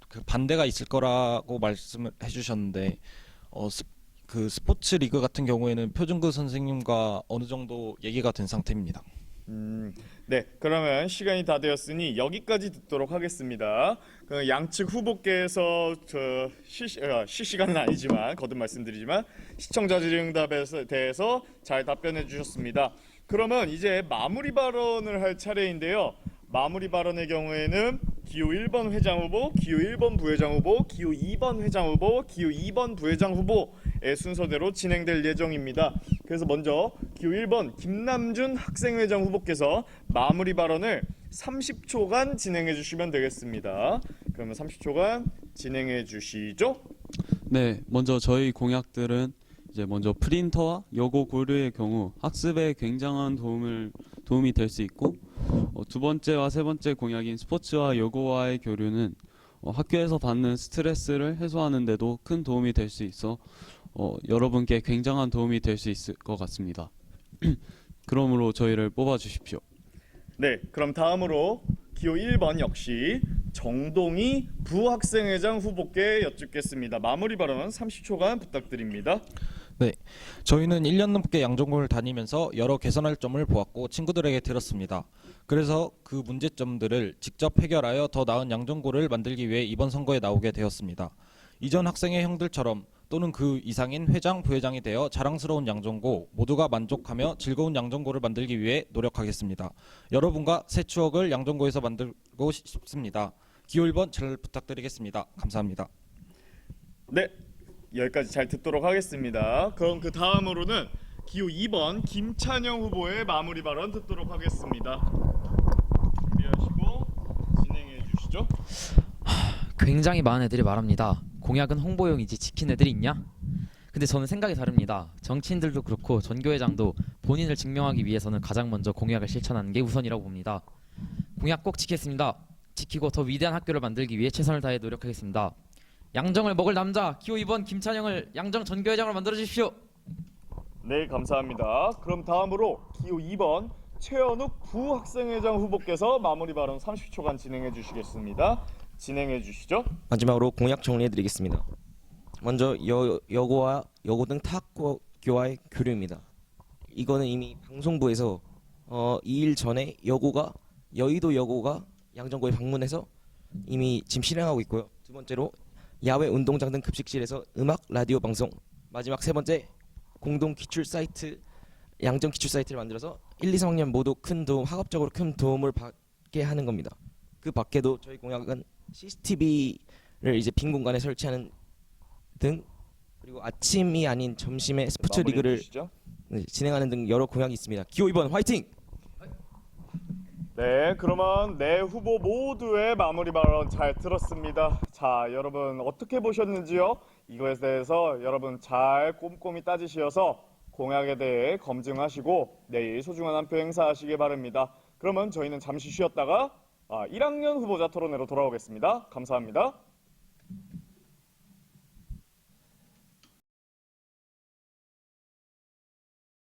그 반대가 있을 거라고 말씀을 해주셨는데 그 스포츠 리그 같은 경우에는 표준급 선생님과 어느 정도 얘기가 된 상태입니다. 네, 그러면 시간이 다 되었으니 여기까지 듣도록 하겠습니다. 그 양측 후보께서 실시간은 아니지만 거듭 말씀드리지만 시청자 질의응답에 대해서 잘 답변해 주셨습니다. 그러면 이제 마무리 발언을 할 차례인데요. 마무리 발언의 경우에는 기호 1번 회장 후보, 기호 1번 부회장 후보, 기호 2번 회장 후보, 기호 2번 부회장 후보의 순서대로 진행될 예정입니다. 그래서 먼저 기호 1번 김남준 학생회장 후보께서 마무리 발언을 30초간 진행해 주시면 되겠습니다. 그러면 30초간 진행해 주시죠. 네, 먼저 저희 공약들은 이제 먼저 프린터와 여고 고르의 경우 학습에 굉장한 도움이 될 수 있고, 두 번째와 세 번째 공약인 스포츠와 여고와의 교류는 학교에서 받는 스트레스를 해소하는 데도 큰 도움이 될 수 있어 여러분께 굉장한 도움이 될 수 있을 것 같습니다. 그러므로 저희를 뽑아 주십시오. 네, 그럼 다음으로 기호 1번 역시 정동희 부학생회장 후보께 여쭙겠습니다. 마무리 발언 30초간 부탁드립니다. 네, 저희는 1년 넘게 양정고를 다니면서 여러 개선할 점을 보았고 친구들에게 들었습니다. 그래서 그 문제점들을 직접 해결하여 더 나은 양정고를 만들기 위해 이번 선거에 나오게 되었습니다. 이전 학생의 형들처럼 또는 그 이상인 회장, 부회장이 되어 자랑스러운 양정고, 모두가 만족하며 즐거운 양정고를 만들기 위해 노력하겠습니다. 여러분과 새 추억을 양정고에서 만들고 싶습니다. 기호 1번 잘 부탁드리겠습니다. 감사합니다. 네, 여기까지 잘 듣도록 하겠습니다. 그럼 그 다음으로는 기호 2번 김찬영 후보의 마무리 발언 듣도록 하겠습니다. 준비하시고 진행해 주시죠. 굉장히 많은 애들이 말합니다. 공약은 홍보용이지 지킨 애들이 있냐? 근데 저는 생각이 다릅니다. 정치인들도 그렇고 전교회장도 본인을 증명하기 위해서는 가장 먼저 공약을 실천하는 게 우선이라고 봅니다. 공약 꼭 지키겠습니다. 지키고 더 위대한 학교를 만들기 위해 최선을 다해 노력하겠습니다. 양정을 먹을 남자 기호 2번 김찬영을 양정 전교회장으로 만들어 주십시오. 네, 감사합니다. 그럼 다음으로 기호 2번 최현욱 부학생회장 후보께서 마무리 발언 30초간 진행해 주시겠습니다. 진행해 주시죠. 마지막으로 공약 정리해드리겠습니다. 먼저 여고와 여고 등 타학교와의 교류입니다. 이거는 이미 방송부에서 2일 전에 여의도 여고가 양정고에 방문해서 이미 지금 실행하고 있고요. 두 번째로 야외 운동장 등 급식실에서 음악, 라디오 방송, 마지막 세 번째 공동 기출 사이트, 양정 기출 사이트를 만들어서 1, 2, 3학년 모두 학업적으로 큰 도움을 받게 하는 겁니다. 그 밖에도 저희 공약은 CCTV를 이제 빈 공간에 설치하는 등, 그리고 아침이 아닌 점심에 스포츠 마무리해 리그를 주시죠. 진행하는 등 여러 공약이 있습니다. 기호 2번 화이팅! 네, 그러면 네 후보 모두의 마무리 발언 잘 들었습니다. 자, 여러분 어떻게 보셨는지요? 이거에 대해서 여러분 잘 꼼꼼히 따지셔서 공약에 대해 검증하시고 내일 소중한 한 표 행사하시기 바랍니다. 그러면 저희는 잠시 쉬었다가 1학년 후보자 토론회로 돌아오겠습니다. 감사합니다.